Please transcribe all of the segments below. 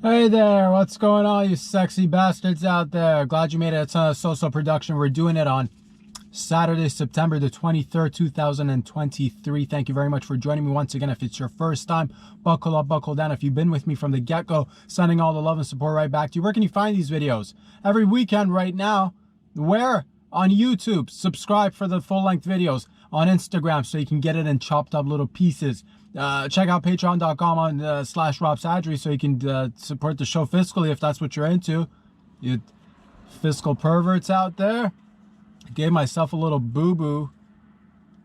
Hey there, what's going on, you sexy bastards out there? Glad you made it. It's a So-So production. We're doing it on Saturday, September the 23rd, 2023. Thank you very much for joining me once again. If it's your first time, buckle up, buckle down. If you've been with me from the get-go, sending all the love and support right back to you. Where can you find these videos? Every weekend right now. Where? On YouTube. Subscribe for the full-length videos. On Instagram so you can get it in chopped up little pieces. Check out patreon.com on /RobSadry so you can support the show fiscally if that's what you're into. You fiscal perverts out there. Gave myself a little boo-boo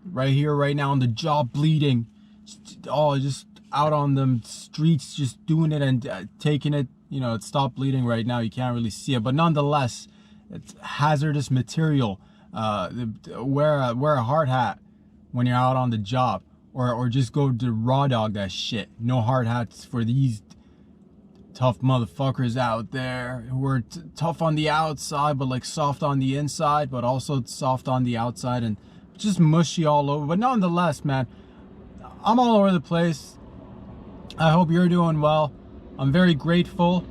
right here, right now, on the jaw, bleeding. Just out on the streets, just doing it and taking it. You know, it stopped bleeding right now. You can't really see it, but nonetheless, it's hazardous material. Wear a hard hat when you're out on the job. Or just go to raw dog that shit. No hard hats for these tough motherfuckers out there who are tough on the outside but like soft on the inside, but also soft on the outside and just mushy all over. But nonetheless, man, I'm all over the place. I hope you're doing well. I'm very grateful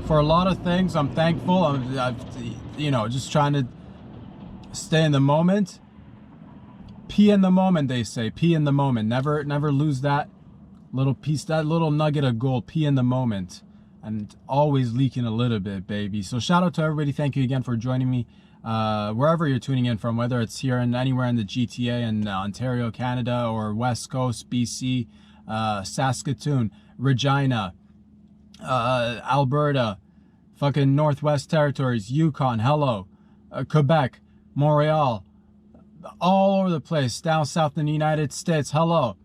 for a lot of things. I'm thankful. I'm just trying to stay in the moment. Pee in the moment, they say. Pee in the moment. Never lose that little piece, that little nugget of gold. Pee in the moment. And always leaking a little bit, baby. So shout out to everybody. Thank you again for joining me. Wherever you're tuning in from, whether it's here and anywhere in the GTA in Ontario, Canada, or West Coast, BC, Saskatoon, Regina, Alberta, fucking Northwest Territories, Yukon, hello, Quebec, Montreal, all over the place, down south in the United States, hello,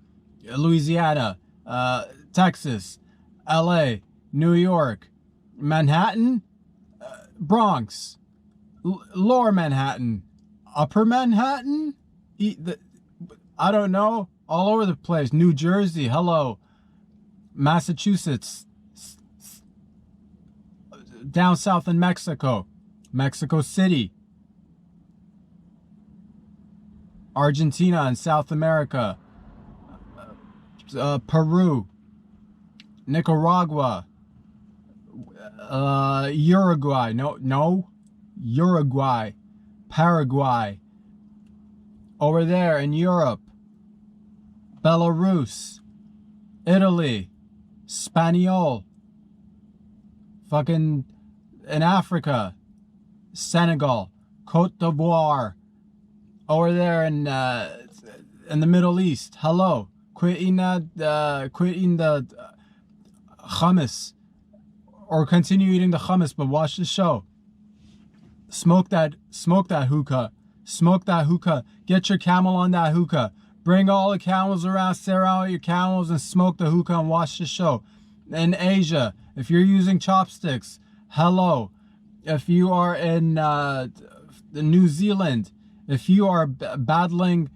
Louisiana, Texas, LA, New York, Manhattan, Bronx, Lower Manhattan, Upper Manhattan, I don't know, all over the place, New Jersey, hello, Massachusetts, down south in Mexico, Mexico City, Argentina and South America, Peru, Nicaragua, Uruguay, Uruguay, Paraguay, over there in Europe, Belarus, Italy, Spaniel, fucking in Africa, Senegal, Cote d'Ivoire, over there in the Middle East, hello. Quit eating the hummus, or continue eating the hummus, but watch the show. Smoke that hookah. Smoke that hookah. Get your camel on that hookah. Bring all the camels around, sit around with your camels and smoke the hookah and watch the show. In Asia, if you're using chopsticks, hello. If you are in New Zealand, if you are battling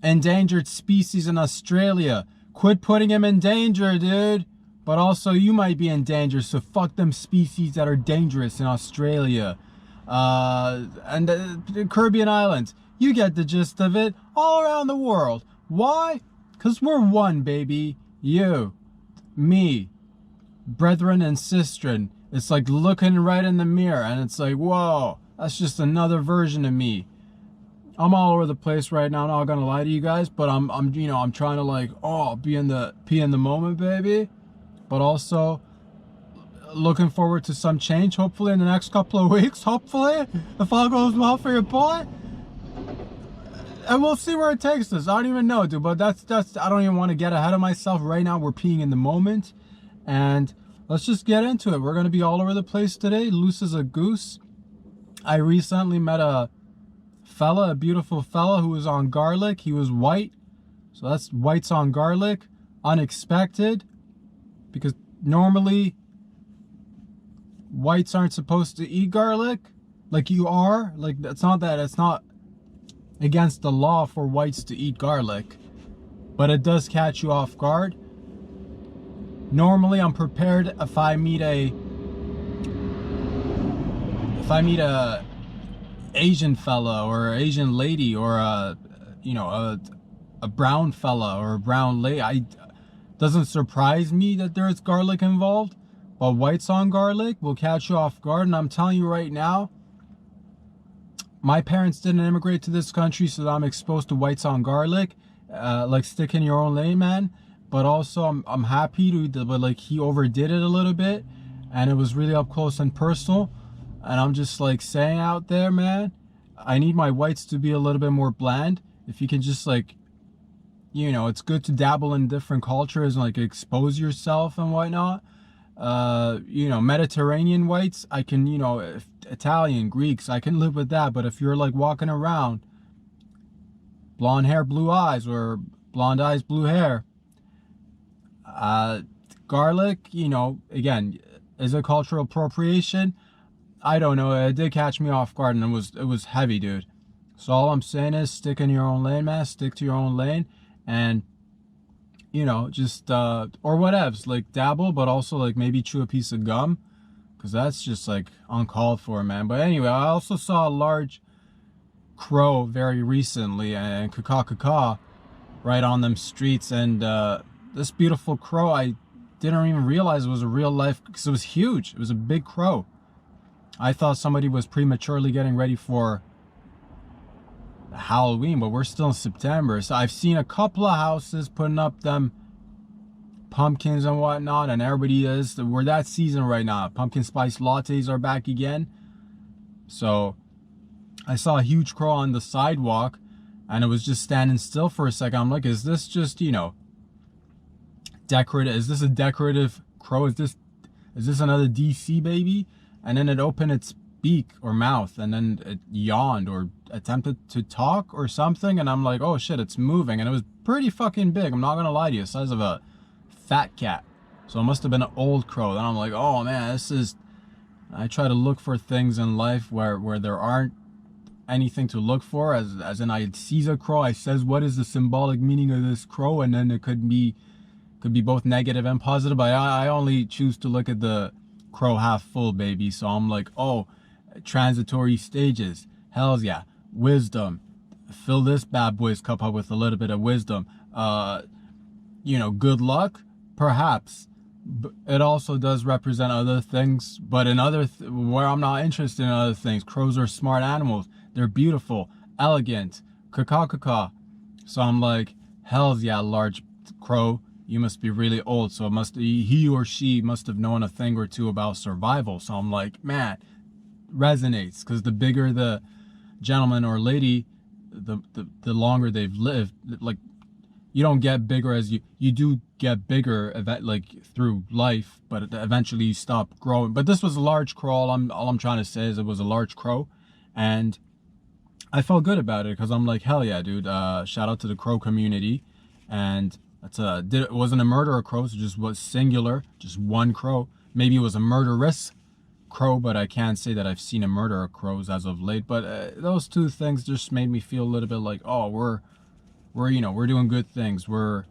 endangered species in Australia, quit putting them in danger, dude. But also, you might be in danger, so fuck them species that are dangerous in Australia. And the Caribbean islands. You get the gist of it. All around the world. Why? Because we're one, baby. You, me, brethren and sistren. It's like looking right in the mirror, and it's like, whoa, that's just another version of me. I'm all over the place right now, not gonna lie to you guys, but I'm trying to like, pee in the moment, baby. But also looking forward to some change, hopefully in the next couple of weeks, hopefully, if all goes well for your boy. And we'll see where it takes us. I don't even know, dude, but that's I don't even want to get ahead of myself. Right now we're peeing in the moment, and let's just get into it. We're gonna be all over the place today, loose as a goose. I recently met a beautiful fella who was on garlic. He was white, so that's whites on garlic. Unexpected, because normally whites aren't supposed to eat garlic. Like you are, like it's not against the law for whites to eat garlic, but it does catch you off guard. Normally I'm prepared if I meet a Asian fella or Asian lady or a brown fella or a brown lady. Doesn't surprise me that there's garlic involved. But whites on garlic will catch you off guard. And I'm telling you right now, my parents didn't immigrate to this country, so I'm exposed to whites on garlic. Like, stick in your own lane, man. But also, I'm happy but like, he overdid it a little bit, and it was really up close and personal. And I'm just like saying out there, man, I need my whites to be a little bit more bland. If you can just, like, you know, it's good to dabble in different cultures and like expose yourself and whatnot. You know, Mediterranean whites, I can, you know, Italian, Greeks, I can live with that. But if you're like walking around blonde hair, blue eyes, or blonde eyes, blue hair, garlic, you know, again, is it cultural appropriation? I don't know. It did catch me off guard, and it was heavy, dude. So all I'm saying is, stick in your own lane, man. Stick to your own lane, and, you know, just or whatevs, like, dabble, but also like maybe chew a piece of gum, because that's just like uncalled for, man. But anyway, I also saw a large crow very recently, and caw right on them streets, and this beautiful crow, I didn't even realize it was a real life, because it was huge. It was a big crow. I thought somebody was prematurely getting ready for Halloween, but we're still in September. So I've seen a couple of houses putting up them pumpkins and whatnot, and everybody is, we're that season right now. Pumpkin spice lattes are back again. So I saw a huge crow on the sidewalk, and it was just standing still for a second. I'm like, is this just, you know, decorative? Is this a decorative crow? Is this another DC baby? And then it opened its beak or mouth, and then it yawned or attempted to talk or something, and I'm like, oh shit, it's moving. And it was pretty fucking big, I'm not gonna lie to you, the size of a fat cat. So it must have been an old crow. Then I'm like, oh man, I try to look for things in life where there aren't anything to look for, as in, I sees a crow, I says, what is the symbolic meaning of this crow? And then it could be both negative and positive, but I only choose to look at the crow half full, baby. So I'm like, oh, transitory stages, hells yeah, wisdom, fill this bad boy's cup up with a little bit of wisdom. You know, good luck, perhaps. It also does represent other things, but in where I'm not interested in other things. Crows are smart animals, they're beautiful, elegant, caw. So I'm like, hells yeah, large crow, you must be really old. So he or she must have known a thing or two about survival. So I'm like, man, resonates, because the bigger the gentleman or lady, the longer they've lived. Like, you don't get bigger as you do get bigger like through life, but eventually you stop growing. But this was a large crow. All I'm trying to say is it was a large crow, and I felt good about it, because I'm like, hell yeah, dude. Shout out to the crow community. And it wasn't a murderer crow, so just was singular, just one crow. Maybe it was a murderous crow, but I can't say that I've seen a murderer crows as of late. But those two things just made me feel a little bit like, oh, we're you know, we're doing good things, we're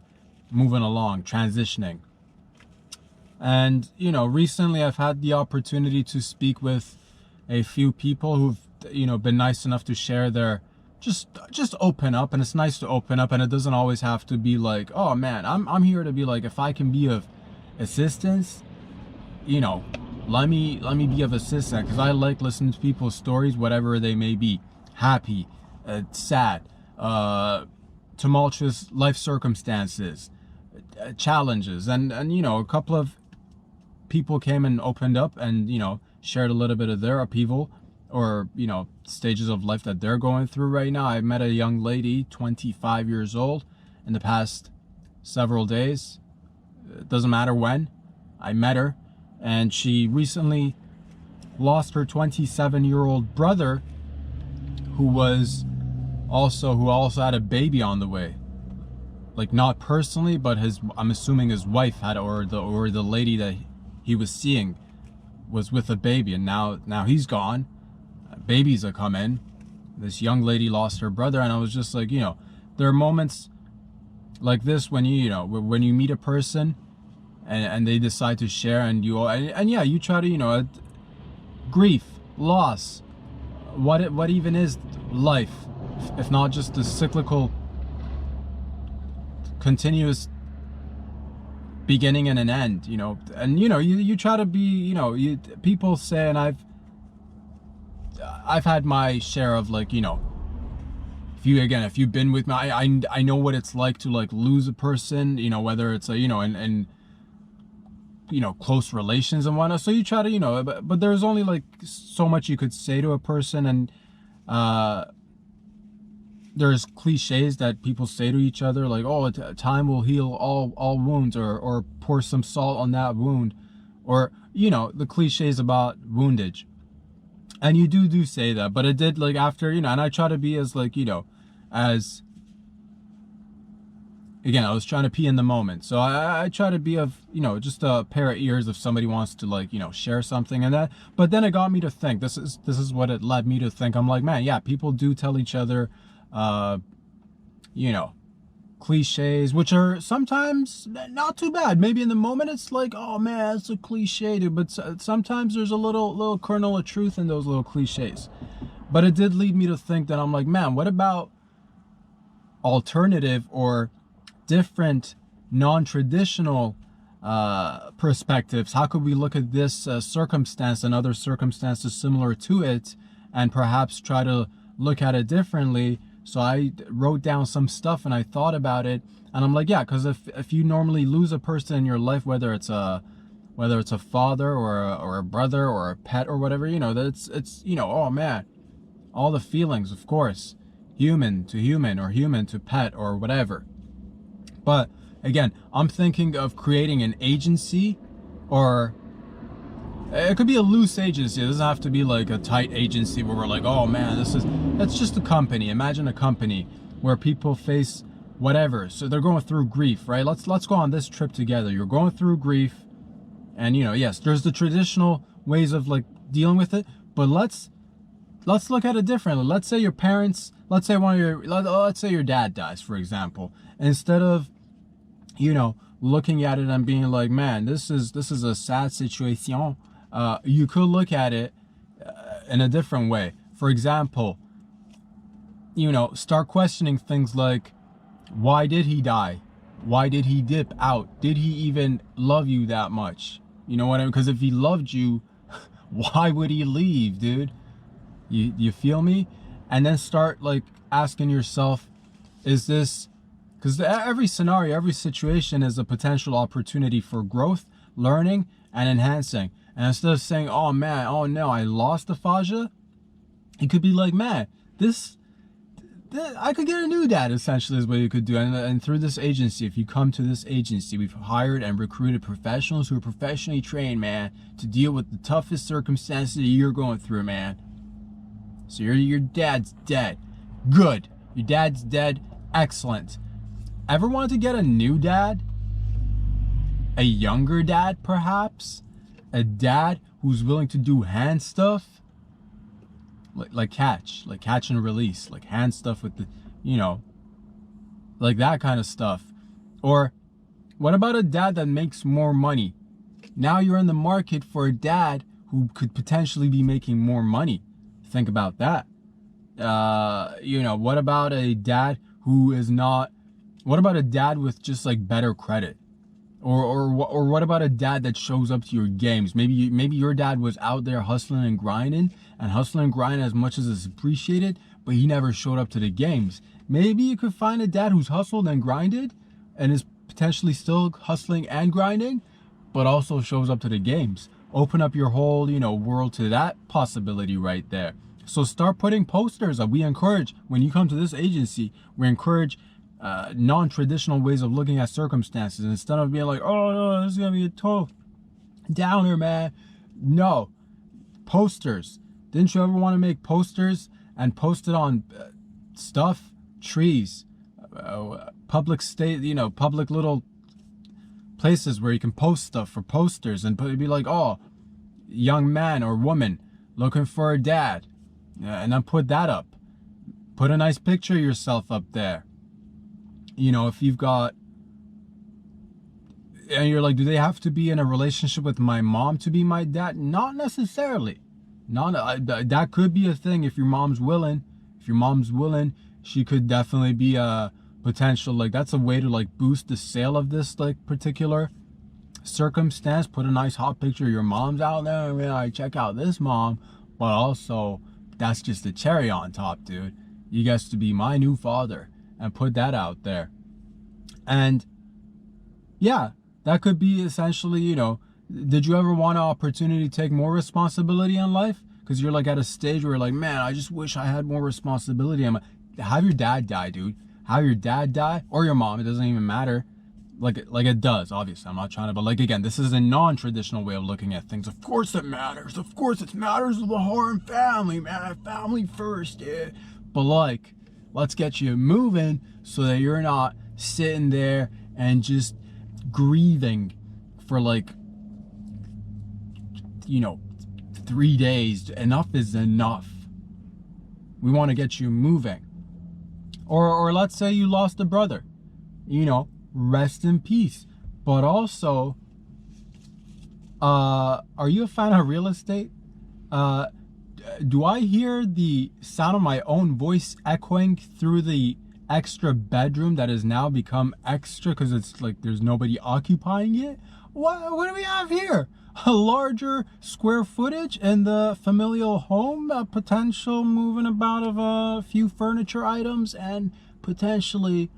moving along, transitioning. And, you know, recently I've had the opportunity to speak with a few people who've, you know, been nice enough to share their just open up. And it's nice to open up, and it doesn't always have to be like, oh man, I'm here to be like, if I can be of assistance, you know, let me be of assistance, because I like listening to people's stories, whatever they may be, happy, sad, tumultuous life circumstances, challenges. And you know, a couple of people came and opened up and, you know, shared a little bit of their upheaval, or, you know, stages of life that they're going through right now. I met a young lady, 25 years old, in the past several days. It doesn't matter when. I met her, and she recently lost her 27-year-old brother, who also had a baby on the way. Like, not personally, but I'm assuming his wife had, or the lady that he was seeing was with a baby, and now he's gone. Babies are coming. This young lady lost her brother, and I was just like, you know, there are moments like this when when you meet a person and they decide to share, and yeah, you try to, you know, grief, loss, what even is life if not just the cyclical, continuous beginning and an end, you know. And you try to be, people say, and I've had my share of, like, if you've been with me, I know what it's like to, like, lose a person, whether it's and close relations and whatnot. So you try to, but there's only, like, so much you could say to a person. And there's cliches that people say to each other, like, oh, time will heal all wounds, or pour some salt on that wound, or the cliches about woundage. And you do say that, but it did, like, after, and I try to be as, like, as, again, I was trying to pee in the moment. So I try to be of, just a pair of ears if somebody wants to, like, share something. And that, but then it got me to think, this is what it led me to think. I'm like, man, yeah, people do tell each other, cliches, which are sometimes not too bad. Maybe in the moment it's like, oh man, it's a cliche, dude. But sometimes there's a little kernel of truth in those little cliches. But it did lead me to think that I'm like, man, what about alternative or different non-traditional perspectives? How could we look at this circumstance and other circumstances similar to it, and perhaps try to look at it differently? So I wrote down some stuff and I thought about it, and I'm like, yeah, because if you normally lose a person in your life, whether it's a father or a brother or a pet or whatever, that it's oh man, all the feelings, of course, human to human or human to pet or whatever. But again, I'm thinking of creating an agency, or it could be a loose agency. It doesn't have to be like a tight agency where we're like, oh man, that's just a company. Imagine a company where people face whatever. So they're going through grief, right? Let's go on this trip together. You're going through grief, and yes, there's the traditional ways of, like, dealing with it, but let's look at it differently. Let's say your parents, let's say your dad dies, for example. Instead of, looking at it and being like, man, this is a sad situation, you could look at it in a different way. For example, start questioning things like, why did he die? Why did he dip out? Did he even love you that much? You know what I mean? Because if he loved you, why would he leave, dude? You feel me? And then start, like, asking yourself, is this, because every scenario, every situation is a potential opportunity for growth, learning, and enhancing. And instead of saying, oh man, oh no, I lost the fascia, you could be like, man, I could get a new dad, essentially, is what you could do. And through this agency, if you come to this agency, we've hired and recruited professionals who are professionally trained, man, to deal with the toughest circumstances you're going through, man. So your dad's dead. Good. Your dad's dead. Excellent. Ever wanted to get a new dad? A younger dad, perhaps? A dad who's willing to do hand stuff? Like catch and release, like hand stuff with the, like that kind of stuff. Or what about a dad that makes more money? Now you're in the market for a dad who could potentially be making more money. Think about that. What about a dad who is not, what about a dad with just, like, better credit? Or what about a dad that shows up to your games? Maybe your dad was out there hustling and grinding as much as it's appreciated, but he never showed up to the games. Maybe you could find a dad who's hustled and grinded and is potentially still hustling and grinding, but also shows up to the games. Open up your whole, world to that possibility right there. So start putting posters up. We encourage, when you come to this agency, we encourage non-traditional ways of looking at circumstances. Instead of being like, oh no, this is gonna be a total downer, man. No, posters. Didn't you ever want to make posters and post it on stuff, trees, public public little places where you can post stuff for posters, and be like, oh, young man or woman looking for a dad, and then put that up. Put a nice picture of yourself up there. If you've got, and you're like, do they have to be in a relationship with my mom to be my dad? Not necessarily. That could be a thing if your mom's willing. If your mom's willing, she could definitely be a potential, like, that's a way to, like, boost the sale of this, like, particular circumstance, put a nice hot picture of your mom's out there, and be like, check out this mom. But also, that's just the cherry on top, dude. You get to be my new father, and put that out there. And yeah, that could be essentially, did you ever want an opportunity to take more responsibility in life? Because you're like at a stage where you're like, man, I just wish I had more responsibility. Have your dad die, dude. Have your dad die, or your mom. It doesn't even matter. Like it does, obviously. I'm not trying to, but like, again, this is a non-traditional way of looking at things. Of course it matters. Of course it matters to the Harm family, man. Family first, yeah. But like, let's get you moving so that you're not sitting there and just grieving for like, 3 days. Enough is enough. We want to get you moving. Or let's say you lost a brother. Rest in peace. But also, are you a fan of real estate? Do I hear the sound of my own voice echoing through the extra bedroom that has now become extra because it's like there's nobody occupying it? What do we have here? A larger square footage in the familial home, a potential moving about of a few furniture items, and potentially,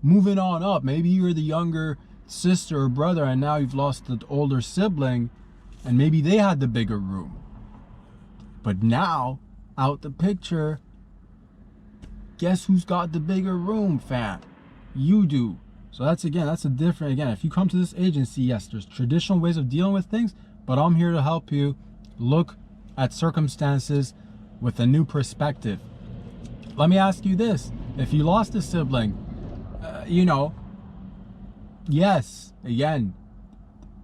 moving on up. Maybe you're the younger sister or brother and now you've lost the older sibling and maybe they had the bigger room. But now, out the picture, guess who's got the bigger room, fam? You do. So that's a different, if you come to this agency, yes, there's traditional ways of dealing with things, but I'm here to help you look at circumstances with a new perspective. Let me ask you this. If you lost a sibling, yes, again,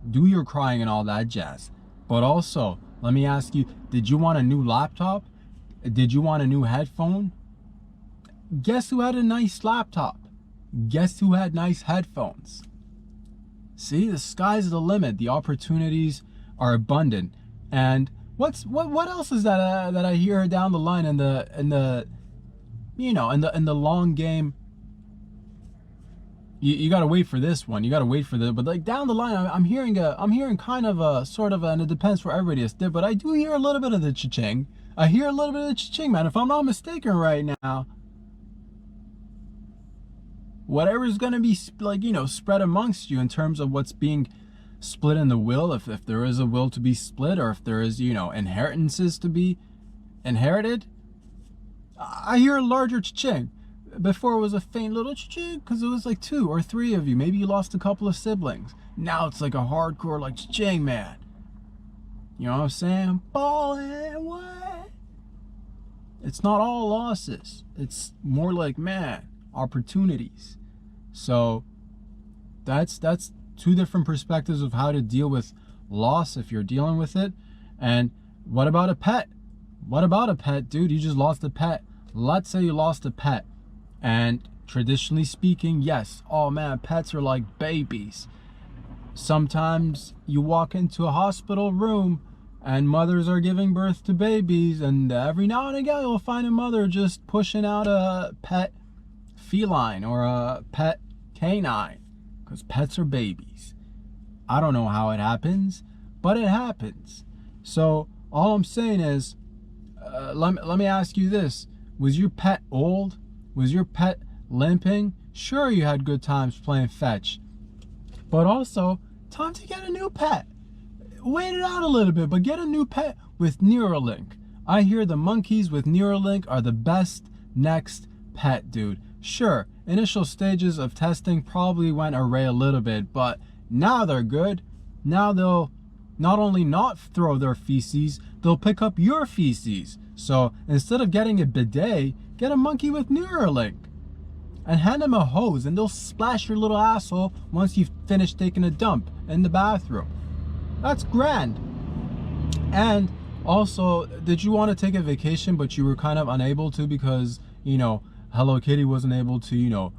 do your crying and all that jazz. But also, let me ask you, did you want a new laptop? Did you want a new headphone? Guess who had a nice laptop? Guess who had nice headphones? See, the sky's the limit. The opportunities are abundant. And what else is that I hear down the line in the long game? You gotta wait for this one. You gotta wait for but like down the line, I'm hearing kind of a sort of, and it depends for everybody it's different, but I do hear a little bit of the cha-ching. I hear a little bit of the cha-ching, man. If I'm not mistaken right now, whatever's gonna be spread amongst you in terms of what's being split in the will, if there is a will to be split, or if there is inheritances to be inherited, I hear a larger cha-ching. Before it was a faint little cha-ching because it was like 2 or 3 of you. Maybe you lost a couple of siblings. Now it's like a hardcore like cha-ching, man. You know what I'm saying? Ballin', what? It's not all losses. It's more like, man, opportunities. So that's 2 different perspectives of how to deal with loss if you're dealing with it. And what about a pet? What about a pet, dude? You just lost a pet. Let's say you lost a pet. And traditionally speaking, yes, oh man, pets are like babies. Sometimes you walk into a hospital room and mothers are giving birth to babies, and every now and again you'll find a mother just pushing out a pet feline or a pet canine, because pets are babies. I don't know how it happens, but it happens. So all I'm saying is, let me ask you this. Was your pet old? Was your pet limping? Sure, you had good times playing fetch, but also time to get a new pet. Wait it out a little bit, but get a new pet with Neuralink. I hear the monkeys with Neuralink are the best next pet, dude. Sure, initial stages of testing probably went array a little bit, but now they're good. Now they'll not only not throw their feces, they'll pick up your feces. So instead of getting a bidet, get a monkey with Neuralink and hand them a hose, and they'll splash your little asshole once you've finished taking a dump in the bathroom. That's grand. And also, did you want to take a vacation but you were kind of unable to because Hello Kitty wasn't able to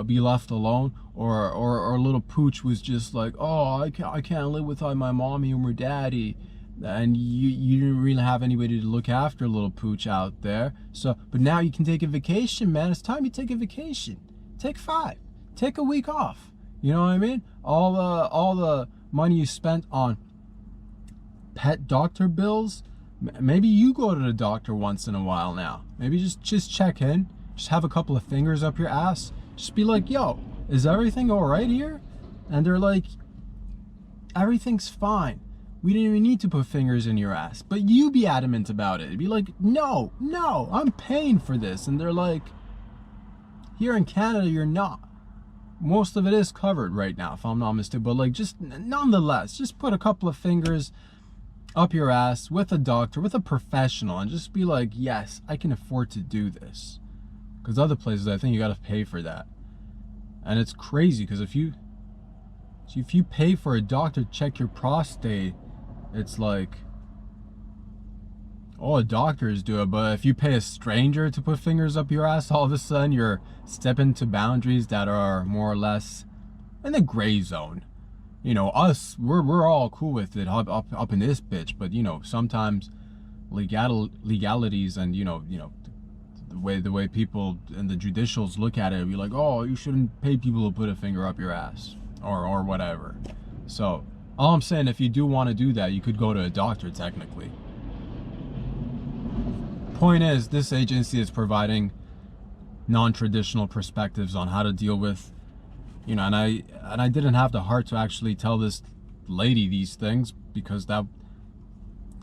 be left alone, or little Pooch was just like, oh, I can't live without my mommy or my daddy, and you didn't really have anybody to look after little Pooch out there. So, but now you can take a vacation, man. It's time you take a vacation. Take 5. Take a week off. You know what I mean? all the money you spent on pet doctor bills, maybe you go to the doctor once in a while now. Maybe just check in, just have a couple of fingers up your ass, just be like, yo, is everything all right here? And they're like, everything's fine. We didn't even need to put fingers in your ass. But you be adamant about it. Be like, no, I'm paying for this. And they're like, here in Canada, you're not. Most of it is covered right now, if I'm not mistaken. But like, just nonetheless, just put a couple of fingers up your ass with a doctor, with a professional, and just be like, yes, I can afford to do this. Because other places, I think you got to pay for that. And it's crazy, because if you pay for a doctor to check your prostate, it's like, oh, doctors do it. But if you pay a stranger to put fingers up your ass, all of a sudden you're stepping into boundaries that are more or less in the gray zone. You know, us, we're all cool with it up in this bitch. But you know, sometimes legalities and you know the way people and the judicials look at it, be like, oh, you shouldn't pay people to put a finger up your ass or whatever. So all I'm saying, if you do want to do that, you could go to a doctor technically. Point is, this agency is providing non-traditional perspectives on how to deal with, you know, and I didn't have the heart to actually tell this lady these things because I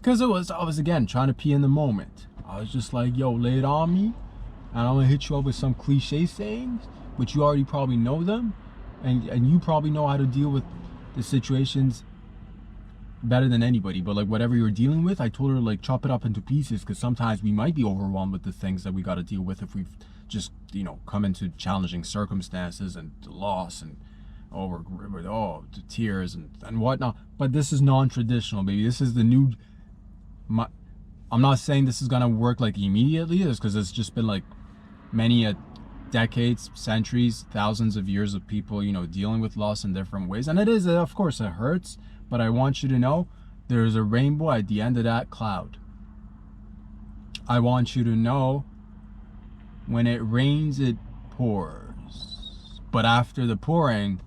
was again trying to pee in the moment. I was just like, yo, lay it on me, and I'm gonna hit you up with some cliche sayings, but you already probably know them, and you probably know how to deal with the situations better than anybody. But like, whatever you're dealing with, I told her, like, chop it up into pieces, because sometimes we might be overwhelmed with the things that we got to deal with if we've just, you know, come into challenging circumstances and loss and the tears and whatnot. But this is non-traditional, baby. This is the new. I'm not saying this is gonna work like immediately, because it's just been like many decades, centuries, thousands of years of people, you know, dealing with loss in different ways. And it is, of course, it hurts, but I want you to know there's a rainbow at the end of that cloud. I want you to know when it rains, it pours. But after the pouring,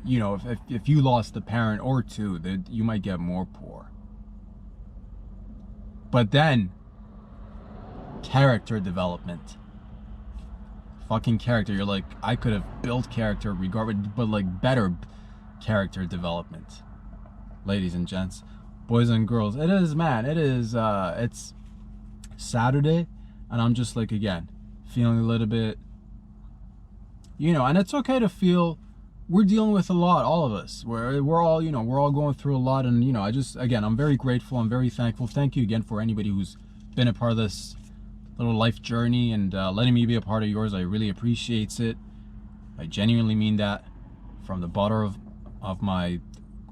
you know, if you lost a parent or two, that you might get more pour. But then, character development. Fucking character. You're like, I could have built character regardless, but like better character development. Ladies and gents, boys and girls, it is, man, it is, it's Saturday, and I'm just like, again, feeling a little bit, you know, and it's okay to feel. We're dealing with a lot, all of us. We're all, you know, we're all going through a lot, and you know, I'm very grateful. I'm very thankful. Thank you again for anybody who's been a part of this little life journey and letting me be a part of yours. I really appreciate it. I genuinely mean that from the bottom of my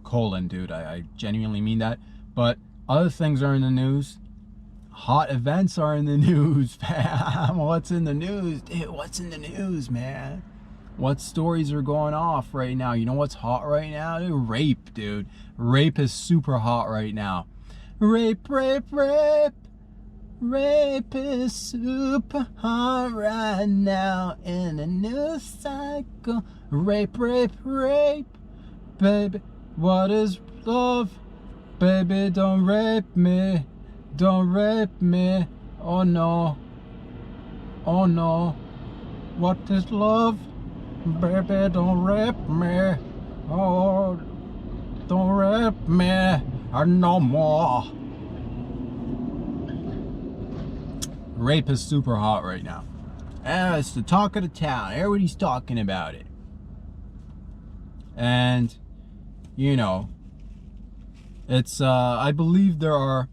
colon, dude. I genuinely mean that. But other things are in the news. Hot events are in the news, fam. What's in the news, dude? What's in the news, man? What stories are going off right now? You know what's hot right now, dude? Rape, dude. Rape is super hot right now. Rape, rape, rape. Rape is super hot right now in a new cycle. Rape, rape, rape. Baby, what is love? Baby, don't rape me. Don't rape me. Oh no. Oh no. What is love? Baby, don't rape me. Oh, don't rape me no more. Rape is super hot right now. It's the talk of the town. Everybody's talking about it. And, you know, it's, I believe there are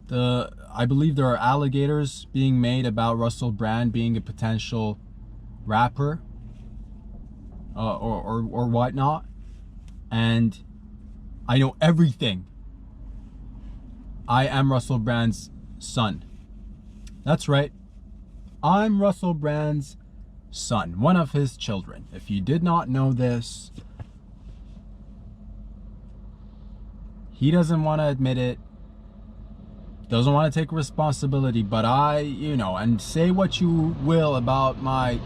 alligators being made about Russell Brand being a potential rapper or whatnot, and I know everything. I am Russell Brand's son. That's right, I'm Russell Brand's son, one of his children. If you did not know this, he doesn't want to admit it. doesn't want to take responsibility. But I, you know, and say what you will about my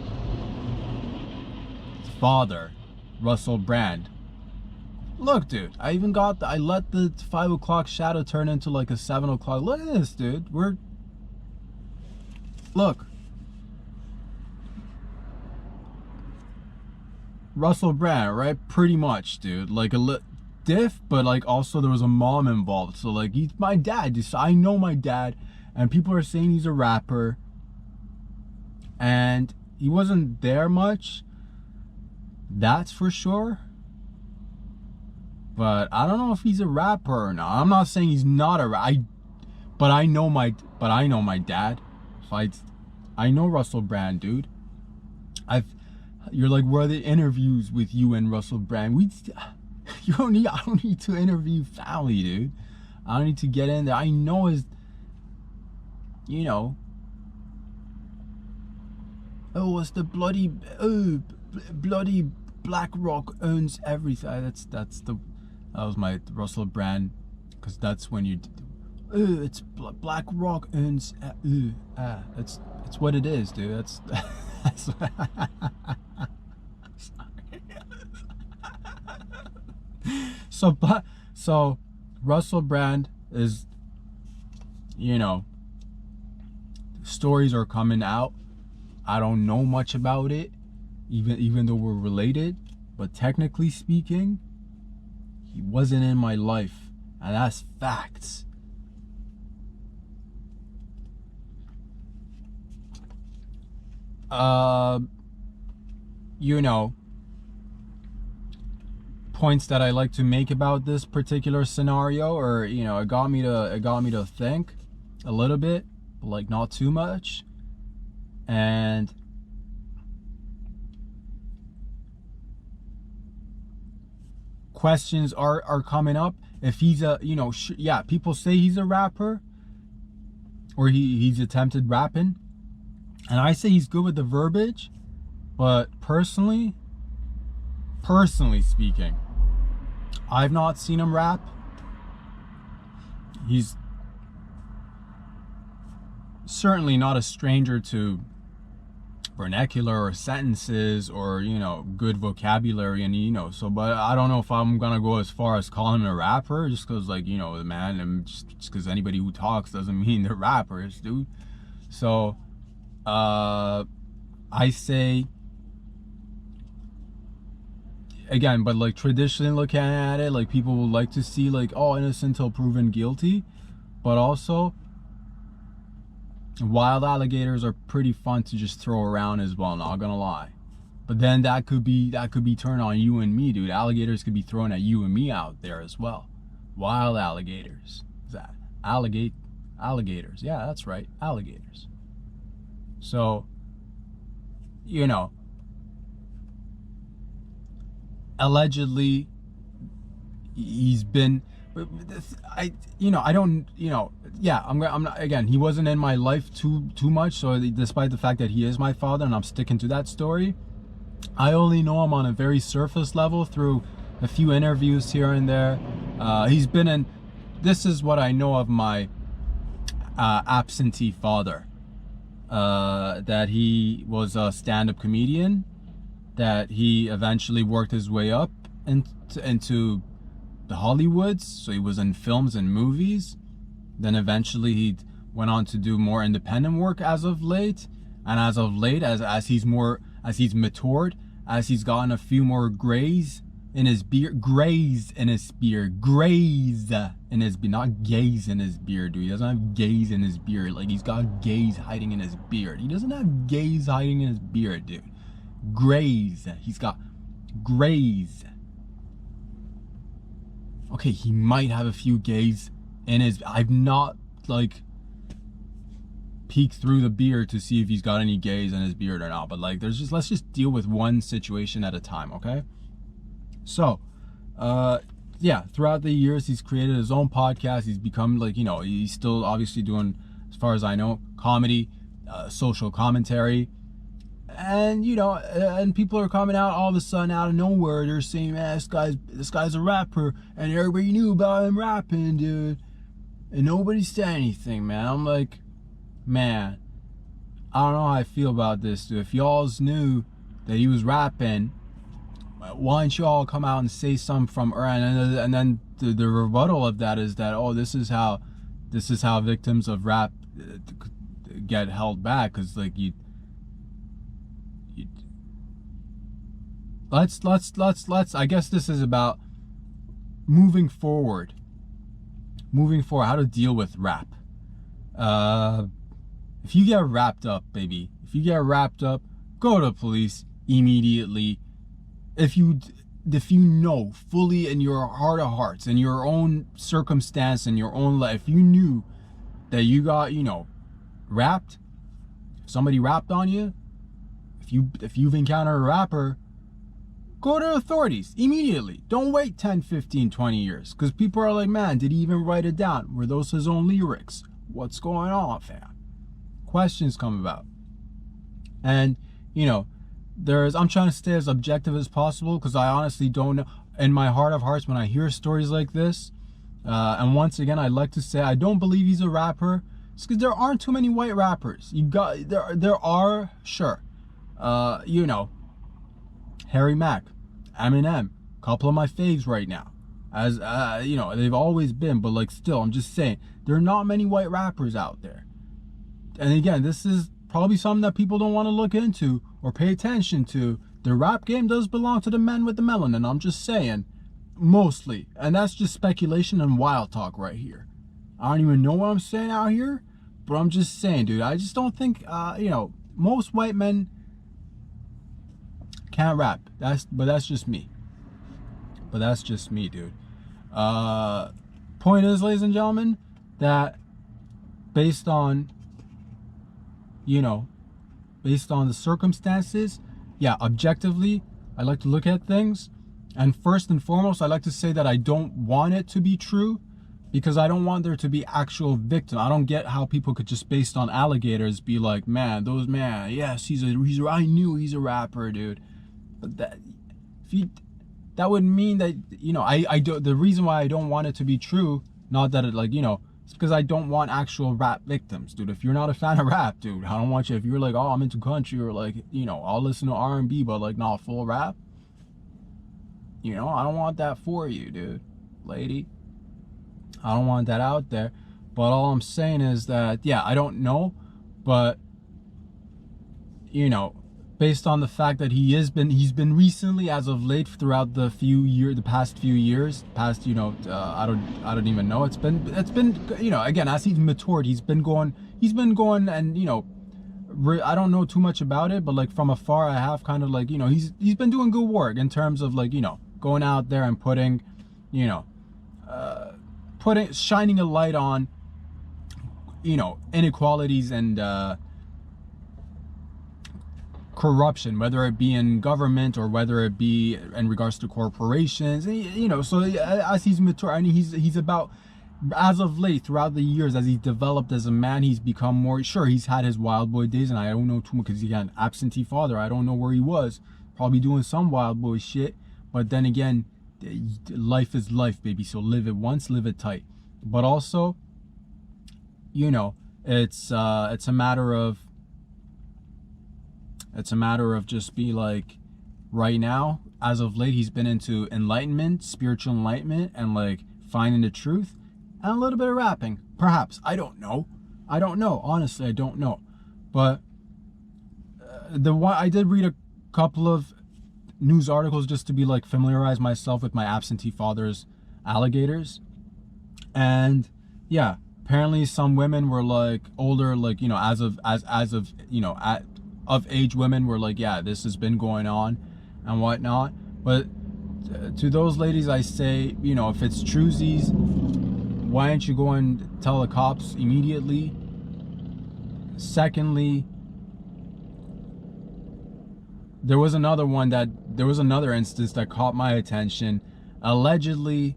father, Russell Brand. Look, dude, I let the 5 o'clock shadow turn into like a 7 o'clock. Look at this, dude. Look. Russell Brand, right? Pretty much, dude. Like a diff, but like also there was a mom involved. So like he's my dad. I know my dad, and people are saying he's a rapper, and he wasn't there much. That's for sure. But I don't know if he's a rapper or not. I'm not saying he's not a rapper. But I know my dad. I know Russell Brand, dude. You're like, where are the interviews with you and Russell Brand? I don't need to interview family, dude. I don't need to get in there. I know his, you know. Oh, it's the bloody BlackRock owns everything. That was my Russell Brand, because that's when you. It's BlackRock owns. It's what it is, dude. That's so Russell Brand is, you know, stories are coming out. I don't know much about it, even though we're related, but technically speaking, he wasn't in my life, and that's facts. You know, points that I like to make about this particular scenario, or you know, it got me to think a little bit, but like not too much. And questions are coming up. If he's a, you know, yeah, people say he's a rapper, or he's attempted rapping, and I say he's good with the verbiage, but personally speaking, I've not seen him rap. He's certainly not a stranger to vernacular or sentences, or you know, good vocabulary, and you know, so, but I don't know if I'm gonna go as far as calling him a rapper, just because, like, you know, the man, and just because anybody who talks doesn't mean they're rappers, dude. So I say, again, but like traditionally looking at it, like people would like to see like, oh, innocent till proven guilty, but also wild alligators are pretty fun to just throw around as well, not gonna lie. But then that could be turned on you and me, dude. Alligators could be thrown at you and me out there as well. Wild alligators. Is that alligators? Yeah, that's right, alligators. So, you know, allegedly he's been, I'm not, again, he wasn't in my life too much, so despite the fact that he is my father, and I'm sticking to that story, I only know him on a very surface level through a few interviews here and there. He's been in, this is what I know of my absentee father, that he was a stand-up comedian, that he eventually worked his way up into the Hollywoods, so he was in films and movies. Then eventually he went on to do more independent work as of late, and as of late, as he's matured, as he's gotten a few more grays in his beard, not gays in his beard, dude. He doesn't have gays in his beard. Like, he's got gays hiding in his beard. He doesn't have gays hiding in his beard, dude. Grays. He's got grays. Okay, he might have a few gays in his, I've not like peeked through the beard to see if he's got any gays in his beard or not, but like, let's just deal with one situation at a time, okay? So yeah, throughout the years he's created his own podcast. He's become, like, you know, he's still obviously doing, as far as I know, comedy, social commentary. And you know, and people are coming out all of a sudden out of nowhere. They're saying, man, this guy's a rapper, and everybody knew about him rapping, dude. and nobody said anything, man. I'm like, man, I don't know how I feel about this, dude. If y'all knew that he was rapping, why don't y'all come out and say something from her? And then the rebuttal of that is that, oh, this is how victims of rap get held back, because like let's I guess this is about moving forward, how to deal with rap. If you get wrapped up, baby, if you get wrapped up, go to the police immediately. If you know fully in your heart of hearts, in your own circumstance, in your own life, you knew that you got, rapped, somebody rapped on you, if you've encountered a rapper, go to authorities immediately. Don't wait 10, 15, 20 years, because people are like, man, did he even write it down? Were those his own lyrics? What's going on, fam? Questions come about. And, I'm trying to stay as objective as possible, because I honestly don't know. In my heart of hearts, when I hear stories like this, and once again, I'd like to say I don't believe he's a rapper. It's because there aren't too many white rappers. There are, sure, Harry Mack, Eminem, a couple of my faves right now. As they've always been, but like still, I'm just saying, there are not many white rappers out there. And again, this is probably something that people don't want to look into or pay attention to. The rap game does belong to the men with the melanin, I'm just saying, mostly. And that's just speculation and wild talk right here. I don't even know what I'm saying out here, but I'm just saying, dude, I just don't think, most white men can't rap. But that's just me. Dude. Point is, ladies and gentlemen, that based on the circumstances, yeah, objectively, I like to look at things. And first and foremost, I like to say that I don't want it to be true, because I don't want there to be actual victim. I don't get how people could just based on alligators be like, yes, I knew he's a rapper, dude. But that would mean that, the reason why I don't want it to be true, not that it it's because I don't want actual rap victims, dude. If you're not a fan of rap, dude, I don't want you. If you're like, oh, I'm into country, or like, I'll listen to R&B, but like not full rap, I don't want that for you, dude, lady. I don't want that out there. But all I'm saying is that, yeah, I don't know, but based on the fact that he's been recently, as of late, throughout the past few years, I don't even know. It's been again, as he's matured, he's been going and I don't know too much about it, but like from afar, I have kind of like, he's been doing good work in terms of like, going out there and shining a light on, inequalities and corruption, whether it be in government or whether it be in regards to corporations. So as he's mature, and he's about, as of late, throughout the years, as he's developed as a man, he's become more, sure, he's had his wild boy days, and I don't know too much because he got an absentee father. I don't know where he was, probably doing some wild boy shit. But then again, life is life, baby, so live it once, live it tight. But also, it's a matter of just be like, right now, as of late, he's been into enlightenment, spiritual enlightenment, and like finding the truth, and a little bit of rapping, perhaps. I don't know, honestly, I don't know. But I did read a couple of news articles just to be like, familiarize myself with my absentee father's alligators. And yeah, apparently some women were like older, like, of age women were like, yeah, this has been going on and whatnot. But to those ladies, I say, if it's truesies, why don't you go and tell the cops immediately? Secondly, there was another instance that caught my attention. Allegedly,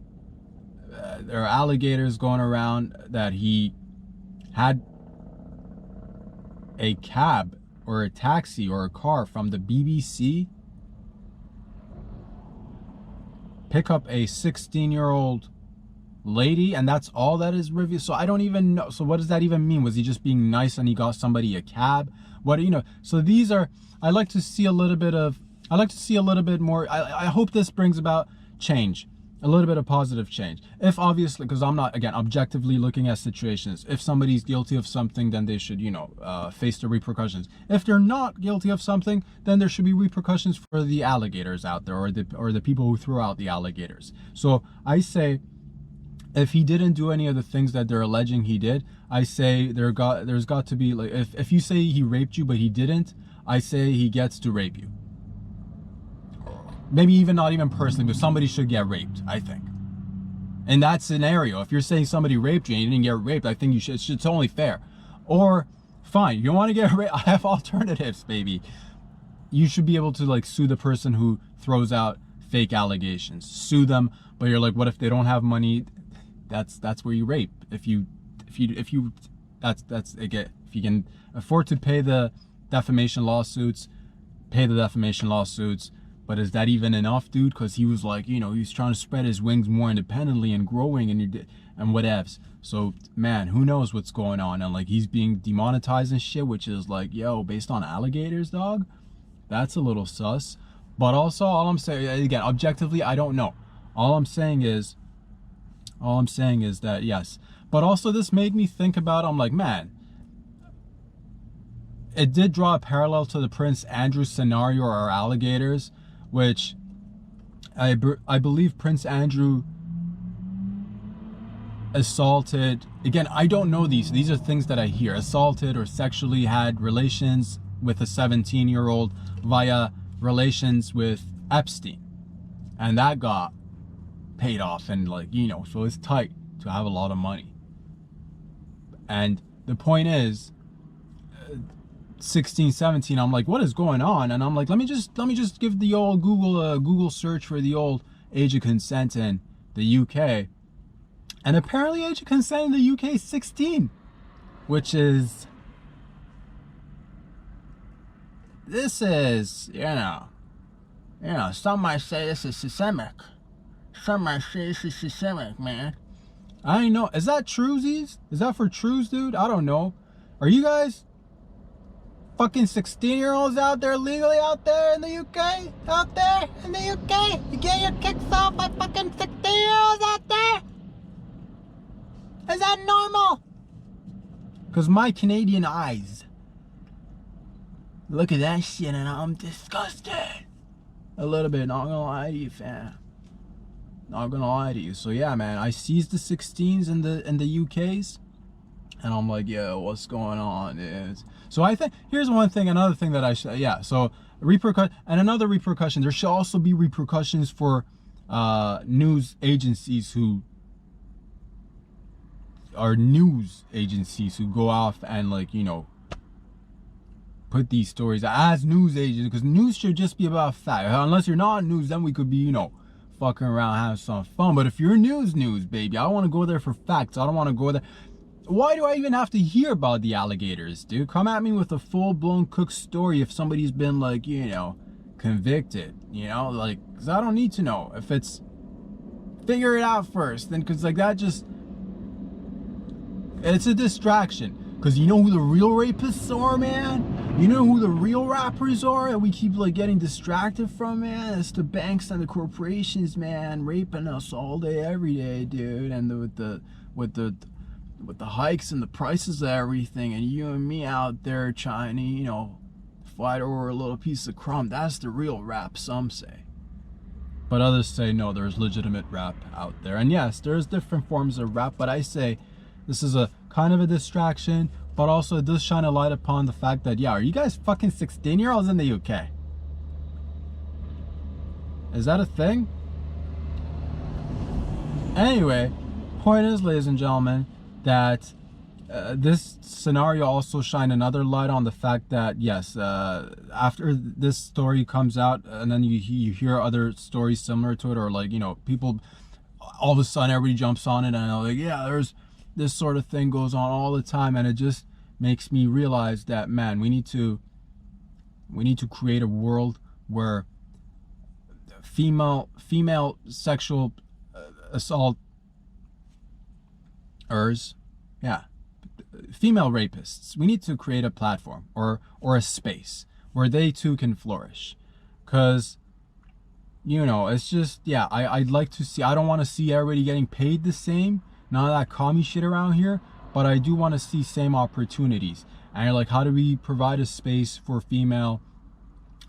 there are alligators going around that he had a cab or a taxi or a car from the BBC pick up a 16-year-old lady, and that's all that is revealed. So I don't even know. So what does that even mean? Was he just being nice and he got somebody a cab? What, you know? So these are, I like to see a little bit more. I hope this brings about change, a little bit of positive change. If obviously, because I'm not, again, objectively looking at situations. If somebody's guilty of something, then they should, you know, face the repercussions. If they're not guilty of something, then there should be repercussions for the alligators out there, or the people who threw out the alligators. So I say, if he didn't do any of the things that they're alleging he did, I say there's got to be, like, if you say he raped you but he didn't, I say he gets to rape you. Maybe even not even personally, but somebody should get raped, I think. In that scenario, if you're saying somebody raped you and you didn't get raped, I think you should, it's only fair. Or, fine, you want to get raped, I have alternatives, baby. You should be able to, like, sue the person who throws out fake allegations. Sue them, but you're like, what if they don't have money? That's where you rape. If you can afford to pay the defamation lawsuits, pay the defamation lawsuits. But is that even enough, dude? Because he was like, you know, he was trying to spread his wings more independently and growing and whatevs. So, man, who knows what's going on? And, like, he's being demonetized and shit, which is like, yo, based on alligators, dog? That's a little sus. But also, all I'm saying, again, objectively, I don't know. All I'm saying is that, yes. But also, this made me think about, I'm like, man, it did draw a parallel to the Prince Andrew scenario, or alligators, which I believe Prince Andrew assaulted, again, I don't know these are things that I hear, assaulted or sexually had relations with a 17-year-old via relations with Epstein, and that got paid off, and, like, you know, so it's tight to have a lot of money. And the point is, 16, 17, I'm like, what is going on? And I'm like, let me just give the old Google search for the old age of consent in the UK. And apparently age of consent in the UK is 16, which is, this is, you know, some might say this is systemic. Some might say this is systemic, man. I don't know. Is that truesies? Is that for trues, dude? I don't know. Are you guys fucking 16-year-olds out there legally out there in the UK? Out there in the UK? You get your kicks off by fucking 16-year-olds out there? Is that normal? Because my Canadian eyes look at that shit and I'm disgusted. A little bit, not gonna lie to you, fam. Not gonna lie to you. So yeah, man, I seized the 16s in the UKs. And I'm like, yo, what's going on, dude? So I think, here's one thing, another thing that I should, yeah, so another repercussion, there should also be repercussions for news agencies who go off and, like, you know, put these stories as news agents, because news should just be about fact. Unless you're not news, then we could be, you know, fucking around, having some fun. But if you're news, baby, I want to go there for facts. I don't want to go there. Why do I even have to hear about the alligators, dude? Come at me with a full-blown cooked story if somebody's been, like, you know, convicted, you know? Like, because I don't need to know. If it's, figure it out first. Then, because, like, that just, it's a distraction. Because you know who the real rapists are, man? You know who the real rappers are that we keep, like, getting distracted from, man? It's the banks and the corporations, man, raping us all day, every day, dude. And with the hikes and the prices of everything, and you and me out there trying to, you know, fight over a little piece of crumb. That's the real rap, some say. But others say no, there's legitimate rap out there. And yes, there's different forms of rap, but I say this is a kind of a distraction, but also it does shine a light upon the fact that, yeah, are you guys fucking 16-year-olds in the UK? Is that a thing? Anyway, point is, ladies and gentlemen, that this scenario also shine another light on the fact that, yes, after this story comes out and then you hear other stories similar to it, or, like, you know, people, all of a sudden everybody jumps on it and they're like, yeah, there's this sort of thing goes on all the time, and it just makes me realize that, man, we need to create a world where female sexual assault ers, yeah, female rapists. We need to create a platform or a space where they too can flourish, because it's just, yeah, I'd like to see, I don't want to see everybody getting paid the same, none of that commie shit around here, but I do want to see same opportunities. And you're like, how do we provide a space for female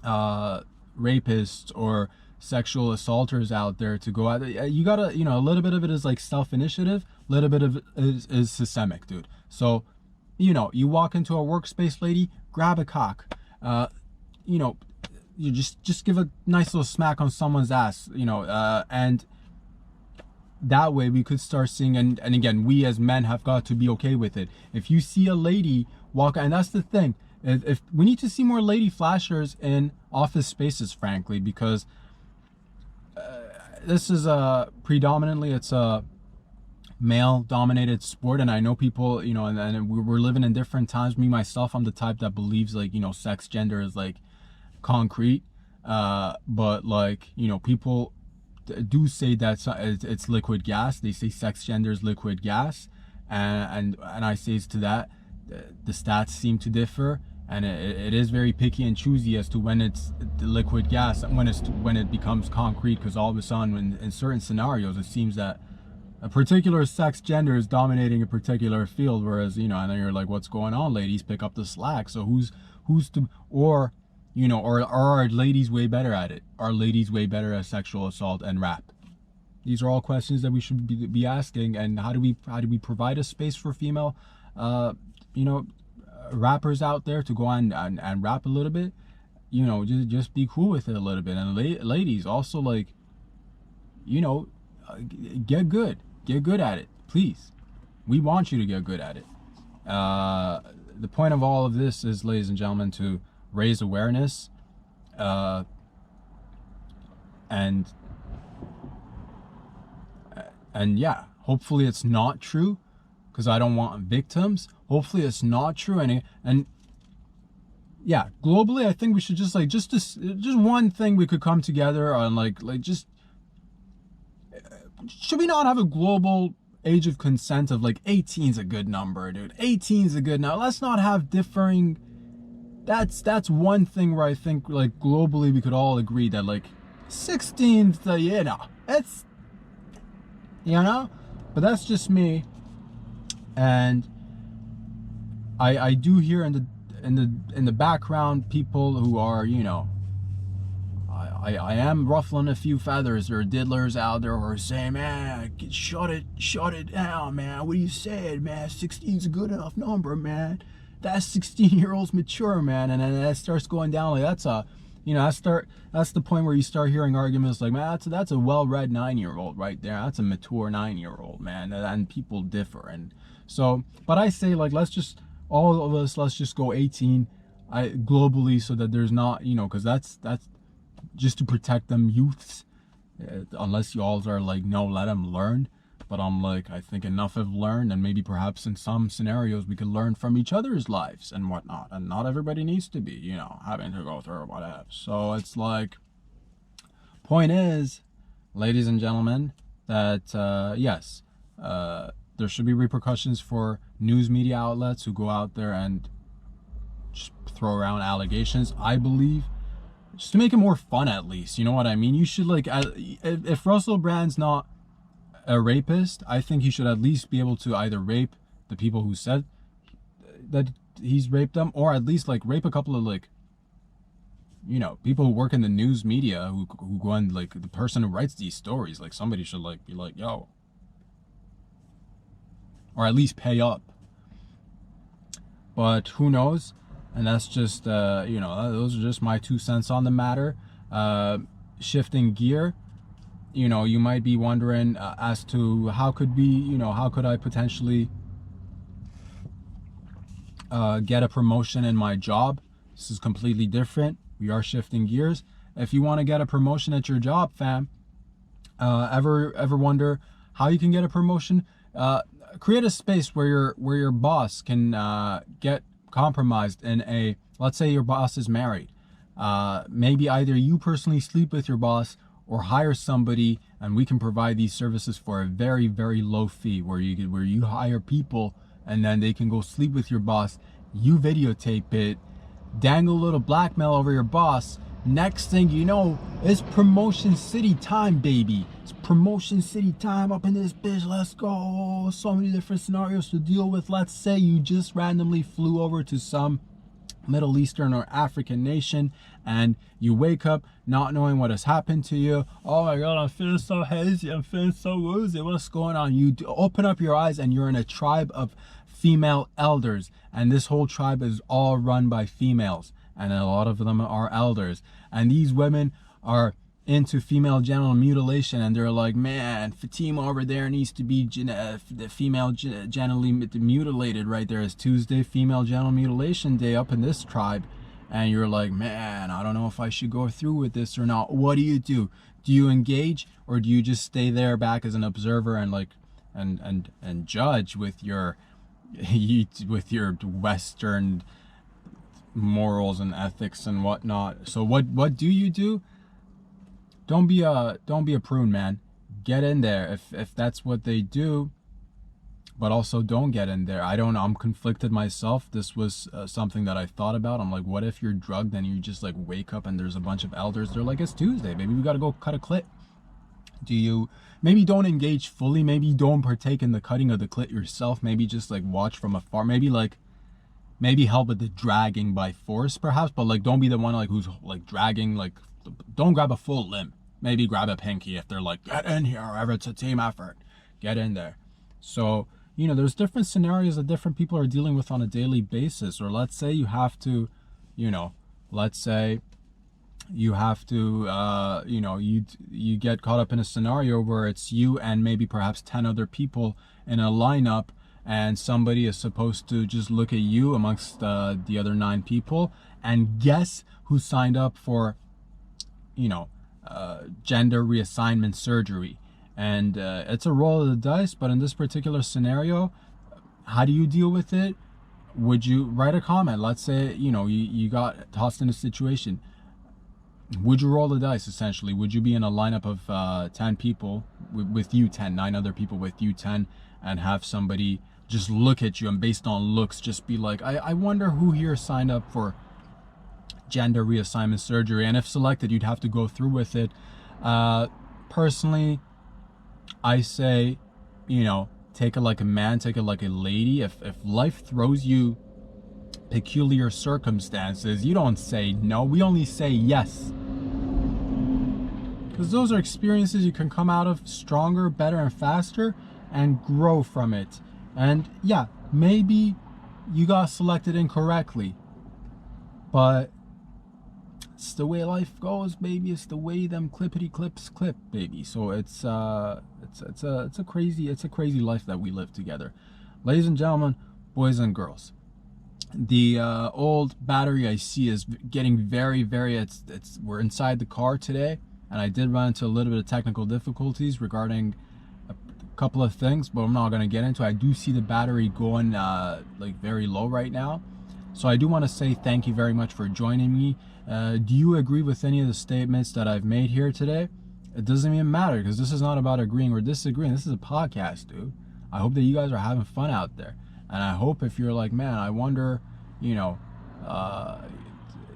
rapists or sexual assaulters out there to go out? You gotta, a little bit of it is like self-initiative, a little bit of it is systemic, dude. So you walk into a workspace, lady, grab a cock, you just give a nice little smack on someone's ass, and that way we could start seeing, and again, we as men have got to be okay with it. If you see a lady walk, and that's the thing, if we need to see more lady flashers in office spaces, frankly, because this is predominantly, it's a male dominated sport, and I know people, and we're living in different times. Me myself, I'm the type that believes like, sex gender is like concrete, but like, people do say that it's liquid gas. They say sex gender is liquid gas, and I say to that, the stats seem to differ, and it is very picky and choosy as to when it's the liquid gas and when it becomes concrete, because all of a sudden in certain scenarios it seems that a particular sex gender is dominating a particular field, whereas and then you're like, what's going on, ladies? Pick up the slack. So who's to, or are ladies way better at it? Are ladies way better at sexual assault and rap? These are all questions that we should be asking. And how do we provide a space for female rappers out there to go on and rap a little bit? Just be cool with it a little bit. And ladies also, like, get good at it, please. We want you to get good at it. The point of all of this is, ladies and gentlemen, to raise awareness, and yeah, hopefully it's not true, because I don't want victims. Hopefully it's not true, and yeah, globally, I think we should just one thing we could come together on, like just, should we not have a global age of consent of like 18's a good number, dude? 18's a good number. Let's not have differing. That's one thing where I think, like, globally we could all agree that like 16's it's but that's just me. And I do hear in the background people who are, I am ruffling a few feathers. There are diddlers out there who are saying, man, shut it down, man. What are you saying, man? 16's a good enough number, man. That 16-year-old's mature, man. And then that starts going down, like, that's the point where you start hearing arguments like, man, that's a well-read 9-year-old right there. That's a mature 9-year-old, man. And people differ. And so, but I say, like, let's just go 18 globally, so that there's not, because that's just to protect them youths, unless you all are like, no, let them learn. But I'm like, I think enough have learned, and maybe perhaps in some scenarios we could learn from each other's lives and whatnot, and not everybody needs to be, having to go through whatever. So it's like, point is, ladies and gentlemen, that yes, there should be repercussions for news media outlets who go out there and just throw around allegations, I believe, just to make it more fun, at least. You know what I mean? You should, like, if Russell Brand's not a rapist, I think he should at least be able to either rape the people who said that he's raped them, or at least, like, rape a couple of, like, people who work in the news media who go on, like, the person who writes these stories. Like, somebody should, like, be like, yo, or at least pay up. But who knows? And that's just, those are just my 2 cents on the matter. Shifting gear, you might be wondering as to how could I potentially get a promotion in my job. This is completely different. We are shifting gears. If you want to get a promotion at your job, fam, ever wonder how you can get a promotion? Create a space where your boss can get compromised in let's say your boss is married. Maybe either you personally sleep with your boss, or hire somebody and we can provide these services for a very, very low fee, where you hire people and then they can go sleep with your boss. You videotape it, dangle a little blackmail over your boss. Next thing you know, it's promotion city time, baby. It's promotion city time up in this bitch. Let's go. So many different scenarios to deal with. Let's say you just randomly flew over to some Middle Eastern or African nation, and you wake up not knowing what has happened to you. Oh my God, I'm feeling so hazy, I'm feeling so woozy, what's going on? You open up your eyes and you're in a tribe of female elders, and this whole tribe is all run by females, and a lot of them are elders, and these women are into female genital mutilation, and they're like, man, Fatima over there needs to be the female genitally mutilated right there. It's Tuesday, female genital mutilation day up in this tribe, and you're like, man, I don't know if I should go through with this or not. What do? Do you engage, or do you just stay there back as an observer and like and judge with your Western morals and ethics and whatnot? So what do you do? Don't be a prune, man. Get in there if that's what they do, but also don't get in there. I don't know. I'm conflicted myself. This was something that I thought about. I'm like, what if you're drugged and you just like wake up and there's a bunch of elders? They're like, it's Tuesday, maybe we got to go cut a clit. Do you maybe don't engage fully? Maybe don't partake in the cutting of the clit yourself. Maybe just like watch from afar. Maybe help with the dragging by force, perhaps, but like don't be the one like who's like dragging. Like, don't grab a full limb. Maybe grab a pinky if they're like, get in here, or if it's a team effort, get in there. So, you know, there's different scenarios that different people are dealing with on a daily basis. Or let's say you have to, you know, let's say you have to, you know, you get caught up in a scenario where it's you and maybe perhaps 10 other people in a lineup, and somebody is supposed to just look at you amongst the other 9 people and guess who signed up for, you know, gender reassignment surgery. And it's a roll of the dice, but in this particular scenario, how do you deal with it? Would you write a comment? Let's say, you know, you got tossed in a situation. Would you roll the dice, essentially? Would you be in a lineup of 10 people with you 10, 9 other people with you 10, and have somebody just look at you and based on looks just be like, I wonder who here signed up for gender reassignment surgery? And if selected, you'd have to go through with it. Personally, I say, you know, take it like a man, take it like a lady. If life throws you peculiar circumstances, you don't say no, we only say yes, because those are experiences you can come out of stronger, better, and faster, and grow from it. And yeah, maybe you got selected incorrectly, but it's the way life goes, baby. It's the way them clippity clips clip, baby. So it's a crazy life that we live together, ladies and gentlemen, boys and girls. The old battery I see is getting very, we're inside the car today, and I did run into a little bit of technical difficulties regarding a couple of things, but I'm not going to get into it. I do see the battery going like very low right now. So I do want to say thank you very much for joining me. Do you agree with any of the statements that I've made here today? It doesn't even matter, because this is not about agreeing or disagreeing. This is a podcast, dude. I hope that you guys are having fun out there. And I hope if you're like, man, I wonder, you know,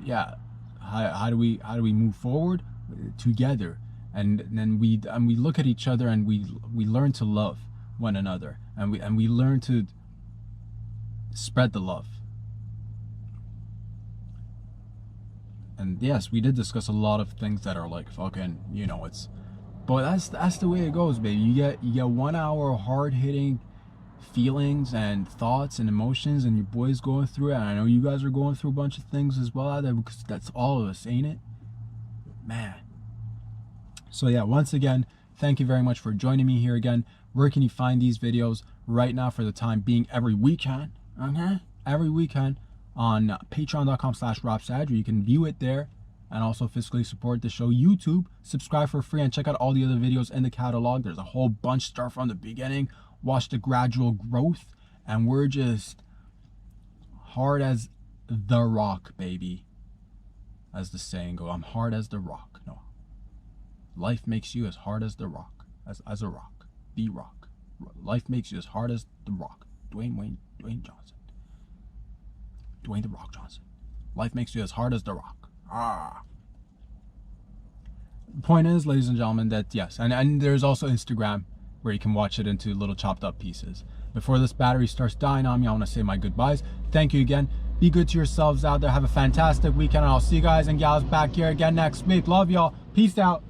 yeah, how do we move forward together? And then we look at each other and we learn to love one another, and we learn to spread the love. And yes, we did discuss a lot of things that are like fucking, you know, it's, but that's the way it goes, baby. You get 1 hour of hard hitting feelings and thoughts and emotions, and your boy's going through it. And I know you guys are going through a bunch of things as well out there, because that's all of us, ain't it, man? So yeah, once again, thank you very much for joining me here again. Where can you find these videos right now for the time being? Every weekend, okay? Every weekend on patreon.com/RobSadger. You can view it there and also physically support the show. YouTube, subscribe for free and check out all the other videos in the catalog. There's a whole bunch. Start from the beginning, watch the gradual growth, and we're just hard as the rock, baby, as the saying goes. I'm hard as the rock. No, Life makes you as hard as the rock, as a rock. The Rock. Life makes you as hard as the rock. Dwayne Johnson. Dwayne the Rock Johnson. Life makes you as hard as the rock. The point is, ladies and gentlemen, that yes, and there's also Instagram where you can watch it into little chopped up pieces. Before this battery starts dying on me, I want to say my goodbyes. Thank you again. Be good to yourselves out there. Have a fantastic weekend, and I'll see you guys and gals back here again next week. Love y'all. Peace out.